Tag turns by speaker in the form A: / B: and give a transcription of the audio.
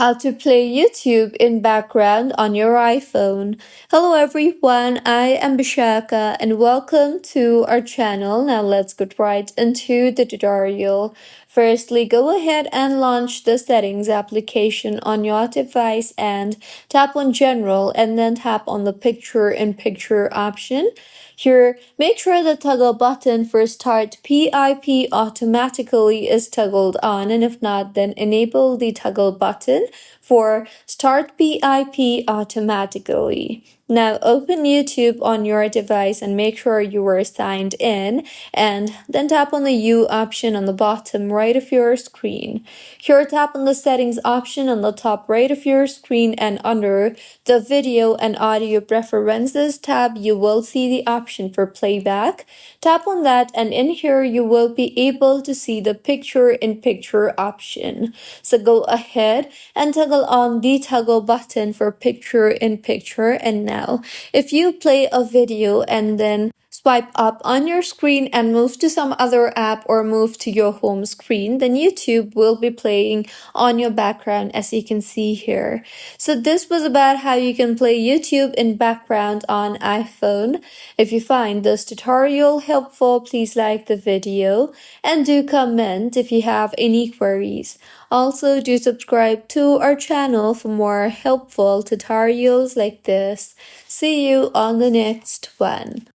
A: How to play YouTube in background on your iPhone. Hello everyone, I am Bishaka and welcome to our channel. Now let's get right into the tutorial. Firstly, go ahead and launch the settings application on your device and tap on general and then tap on the picture-in-picture option. Here, make sure the toggle button for Start PIP automatically is toggled on, and if not, then enable the toggle button for Start PIP automatically. Now open YouTube on your device and make sure you are signed in, and then tap on the U option on the bottom right of your screen. Here, tap on the settings option on the top right of your screen, and under the video and audio preferences tab, you will see the option for playback. Tap on that, and in here you will be able to see the picture-in-picture option. So go ahead and toggle on the toggle button for picture-in-picture, and now if you play a video and then swipe up on your screen and move to some other app or move to your home screen, then YouTube will be playing on your background, as you can see here. So this was about how you can play YouTube in background on iPhone. If you find this tutorial helpful, please like the video and do comment if you have any queries. Also, do subscribe to our channel for more helpful tutorials like this. See you on the next one.